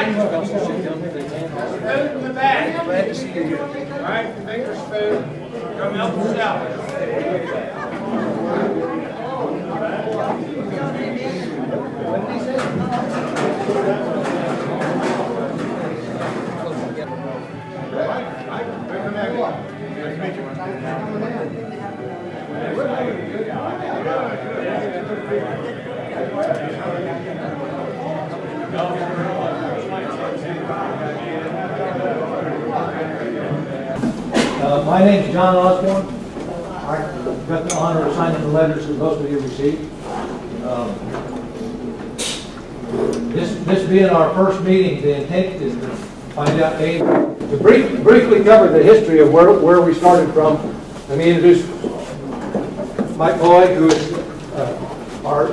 Spoon in the back. Glad to see you here. All right, finger spoon. Come help us out. My name is John Osborne. I got the honor of signing the letters that most of you received. This being our first meeting, the intent is to find out, to briefly cover the history of where we started from. Let me introduce Mike Boyd, who is our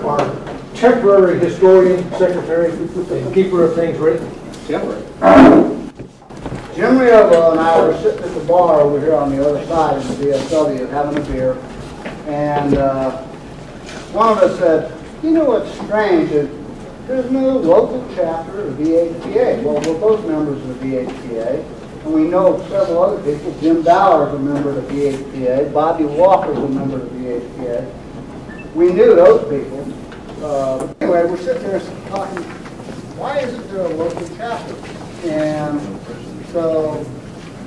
temporary historian, secretary, and keeper of things written. Jim Riova and I were sitting at the bar over here on the other side of the VSW having a beer, and one of us said, you know what's strange is there's no local chapter of the VHPA. Well, we're both members of the VHPA, and we know several other people. Jim Bauer is a member of the VHPA. Bobby Walker is a member of the VHPA. We knew those people. Anyway, we're sitting there talking, why isn't there a local chapter? And so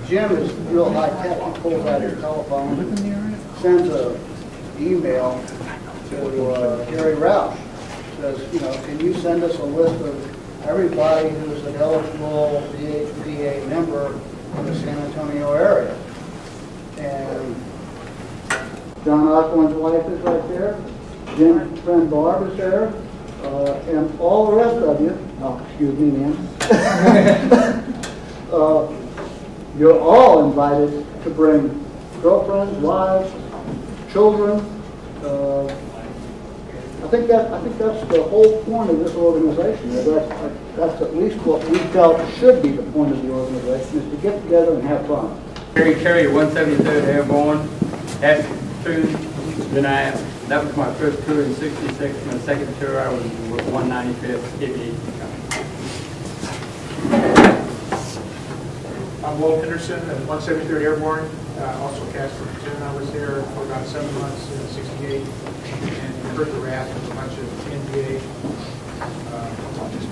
Jim is real high tech. He pulls out his telephone, sends an email to Gary Roush. Says, you know, can you send us a list of everybody who's an eligible VHPA member in the San Antonio area? And John Osborne's wife is right there. Jim's friend Barb is there. And all the rest of you, oh, excuse me, ma'am. You're all invited to bring girlfriends, wives, children. I think that's the whole point of this organization. That's at least what we felt should be the point of the organization, is to get together and have fun. Terry 173rd Airborne, F2, then that was my first tour in '66. My second tour I was with 195th Aviation Company. I'm Will Henderson at 173rd Airborne, also cast for platoon. I was there for about 7 months in '68, and heard the RAF with a bunch of NBA,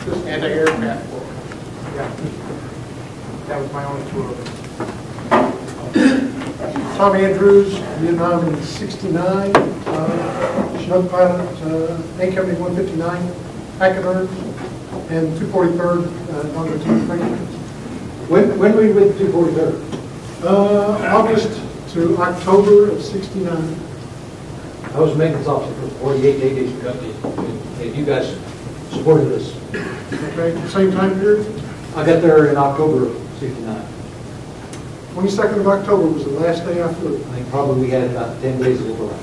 just anti-aircraft work. Yeah, that was my only tour. Tom Andrews, Vietnam in '69, Chinook pilot, A Company 159, Hackeners, and 243rd, non-routine. When were you with 243rd? August to October of '69. I was maintenance officer for the 48 Aviation Company, and you guys supported us. Okay, same time period? I got there in October of '69. 22nd of October was the last day I flew. I think probably we had about 10 days of overlap.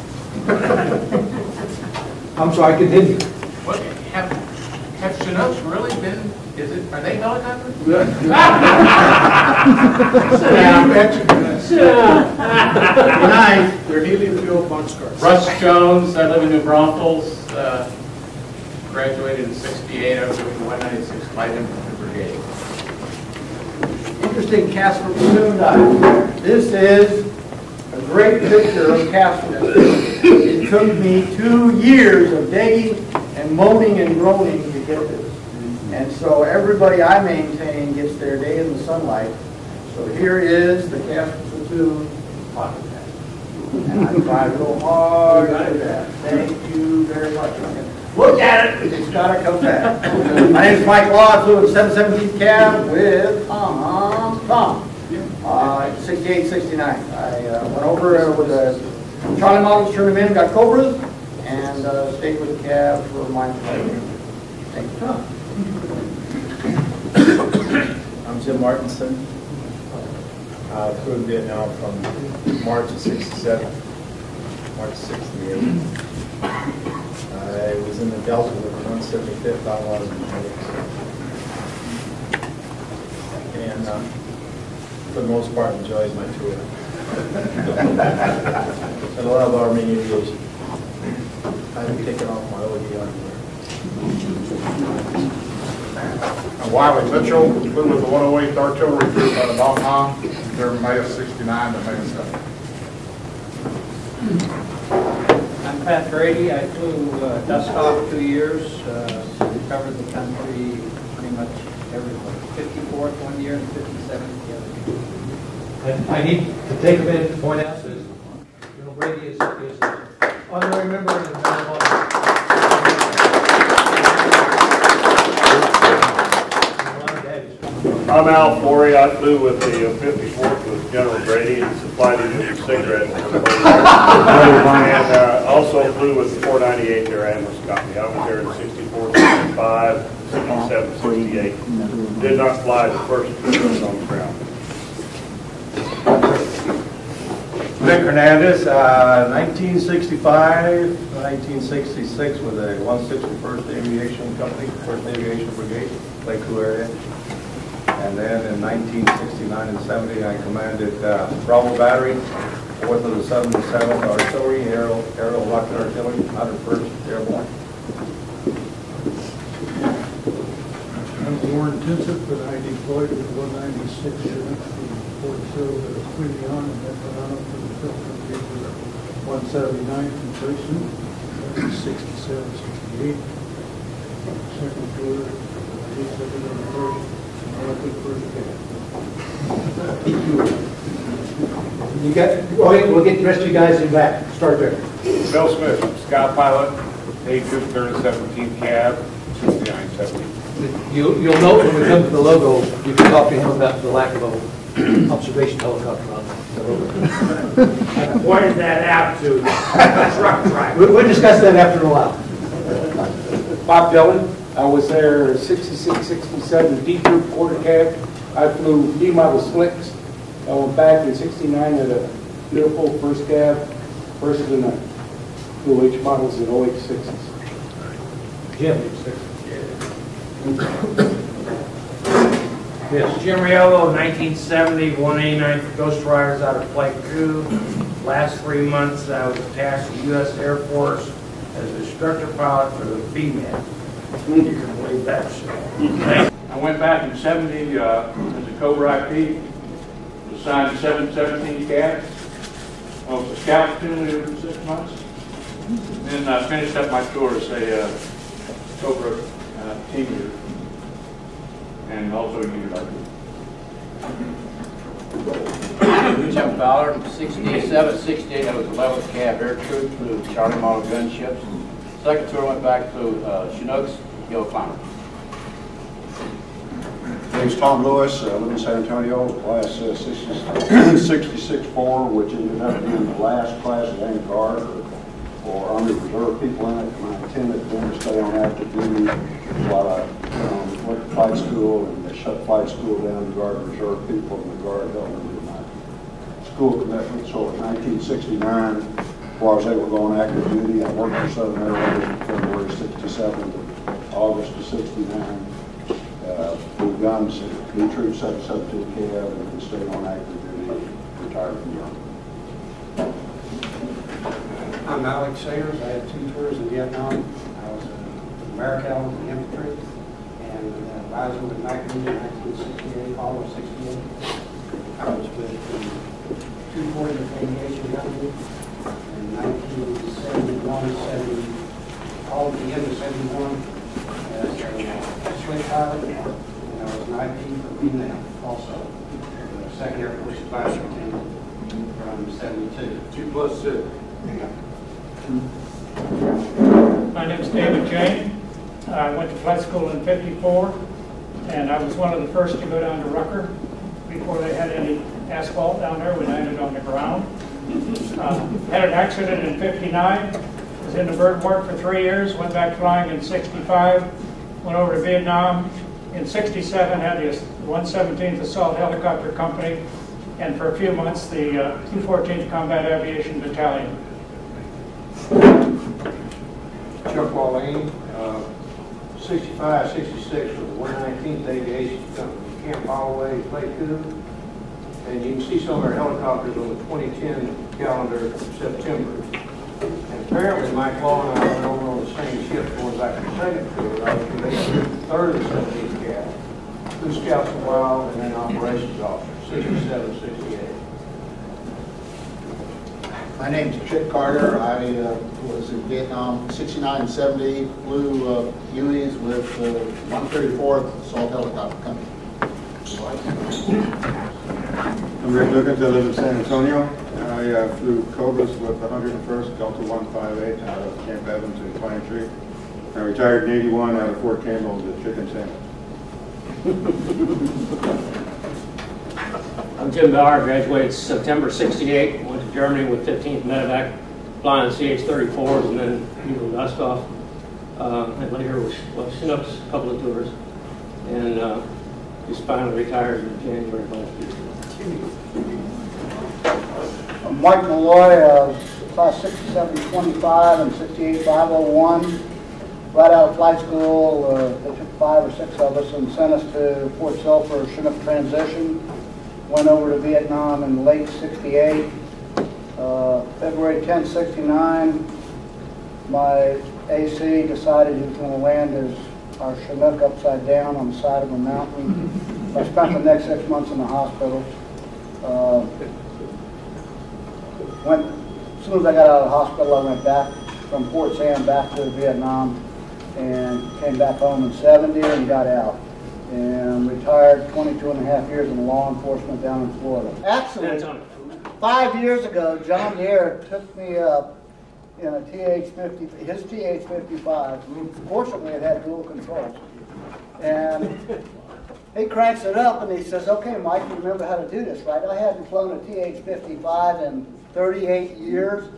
I'm sorry, continue. What, have Chinooks really been, are they helicopters? Sit down. Nice. They're helium-fueled boxcars. Russ Jones, I live in New Braunfels, graduated in '68. I was with the 196th Light Infantry Brigade. Interesting Casper platoon dive. This is a great picture of Casper. It took me 2 years of digging and moaning and groaning to get this. And so everybody I maintain gets their day in the sunlight. So here is the Casper platoon pocket pack. And I tried real hard to do that. Thank you very much. Look at it. It's got to come back. My name is Mike Law. I flew in 717th Cab with Tom. 68, 69. I went over with the Charlie models, turned them in, got Cobras, and stayed with the Cab for my pleasure. Thank you, Tom. I'm Jim Martinson. I flew in Vietnam from March of '67, March 68. I was in the Delta with the 175th Alamo and for the most part enjoyed my tour. And a lot of Army aviation. I've taken off my OD on here. I'm Wiley Mitchell, flew with the 108th Artillery Group out of Omaha during May of '69 to May of '70. I'm Pat Grady. I flew dust off 2 years, covered the country pretty much everywhere. 54th 1 year and 57th the other. And I need to take a minute to point out that, you know, Brady is an honorary member of the Medal of Honor. I'm Al Flory. I flew with the 54th with General Brady and supplied him with cigarettes. And also flew with the 498th Air Ambulance Company. I was there in 64, 65, 67, 68. Did not fly the first 2 years on the ground. Vic Hernandez, 1965, 1966 with the 161st Aviation Company, 1st Aviation Brigade, Lake Crew area. And then in 1969 and 70, I commanded Bravo Battery, 4th of the 77th Artillery, Aerial Rocket Artillery, 101st Airborne. I'm Warren Tinsett, but I deployed with 196 units from Fort Sill to Quinnion and then went on up to the Phil Company for the 179th in Person, 67, 68, second tour, 87 and 30, elected first You got, we'll get the rest of you guys in back. Start there. Bill Smith, Scout Pilot, A Troop 17th Cab, 6970. You'll note when we come to the logo, you can talk to him about the lack of an observation helicopter on the logo. I pointed that out to truck driver. We'll discuss that after a while. Bob Dillon. I was there 66, 67 D Troop quarter cab. I flew D model slicks. I went back in 69 at a beautiful first cab, first in the new H models and OH6s. Jim. Yes. Jim Riello, 1970, 189th Ghost Riders out of Flight 2. Last 3 months, I was attached to the U.S. Air Force as an instructor pilot for the female. You can believe that shit. I went back in 70 as a Cobra IP, was assigned to 717 Cab. I was a scout platoon leader for 6 months. Then I finished up my tour as a Cobra team leader and also a unit leader. Jim Fowler, 67, 68, I was 11th Cab Air Troop through Charlie Model gunships. Second tour went back to Chinooks, Hill Climber. Name's Tom Lewis, I live in San Antonio, class 66-4, which ended up being the last class of Named Guard for Army Reserve people in it. My intended then to stay on active duty while I went to flight school, and they shut flight school down to Guard Reserve people, and the Guard helped me with my school commitment. So in 1969, while I was able to go on active duty, I worked for Southern Airways from February 67 to August of 69. Flew guns at B Troop 717 Cab and stayed on active duty, retired from the Army. I'm Alex Sayers. I had 2 tours in Vietnam. I was American in the infantry and advisor with McAdoo in 1968, fall of 68. I was with the 240th Aviation Company in 1971, 70, all at the end of 71 as a swing pilot, and I was an IP for female also, the 2nd Air Force Advisory Team from 72. 2+2. My name is David Jane. I went to flight school in 54, and I was one of the first to go down to Rucker before they had any asphalt down there. We landed on the ground. Had an accident in 59, was in the bird work for 3 years, went back flying in 65, went over to Vietnam. In 67, had the 117th Assault Helicopter Company, and for a few months, the 214th Combat Aviation Battalion. Chuck Wallane, 65, 66 with the 119th Aviation Company, Camp Holloway, Flight 2. And you can see some of our helicopters on the 2010 calendar of September. And apparently Mike Law and I were over on the same ship going back to the second tour. I was with the 3rd of the 17th Cab. Scouts a while, and then operations officer, 67, 68. My name's Chick Carter. I was in Vietnam 69 and 70, flew Hueys with 134th Assault Helicopter Company. I'm Rick Lucas. I live in San Antonio. I flew Cobras with the 101st Delta 158 out of Camp Evans in Pine Tree. I retired in 81 out of Fort Campbell as a chicken sandwich. I'm Jim Bauer, graduated September 68, went to Germany with 15th Medevac, flying CH-34s and then dust off. And later was Chinooks, a couple of tours, and just finally retired in January of last year. I'm Mike Malloy, class 67-25 and 68-501. Right out of flight school, they took 5 or 6 of us and sent us to Fort Sill for a Chinook transition. Went over to Vietnam in late 68. February 10, 69, my AC decided he was going to land our Chinook upside down on the side of a mountain. I spent the next 6 months in the hospital. As soon as I got out of the hospital, I went back from Fort Sam back to Vietnam and came back home in 70 and got out. And retired 22 and a half years in law enforcement down in Florida. Actually, 5 years ago, John Deere took me up in a TH-50, his TH-55. Fortunately, it had dual controls. And he cranks it up and he says, "Okay, Mike, you remember how to do this, right?" I hadn't flown a TH-55 in 38 years.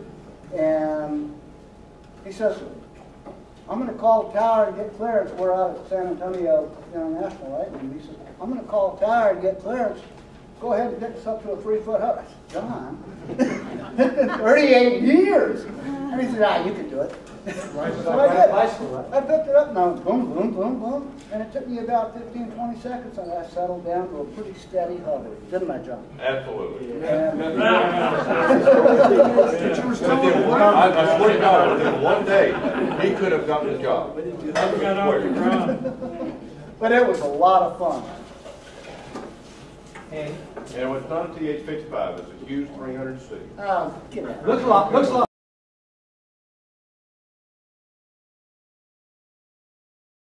And he says, "I'm going to call the tower and get clearance." We're out at San Antonio International, right? And he says, "I'm going to call the tower and get clearance. Go ahead and get us up to a 3-foot hook." I said, "John, it's been 38 years." And he said, "You can do it." So I did. I picked it up and I went boom, boom, boom, boom. And it took me about 15, 20 seconds and I settled down to a pretty steady hover. Didn't I, John? Absolutely. And I swear to God, within one day, he could have gotten the job. But it was a lot of fun. And it was not a TH-55, it's a huge 300C. Oh, get out. Looks a lot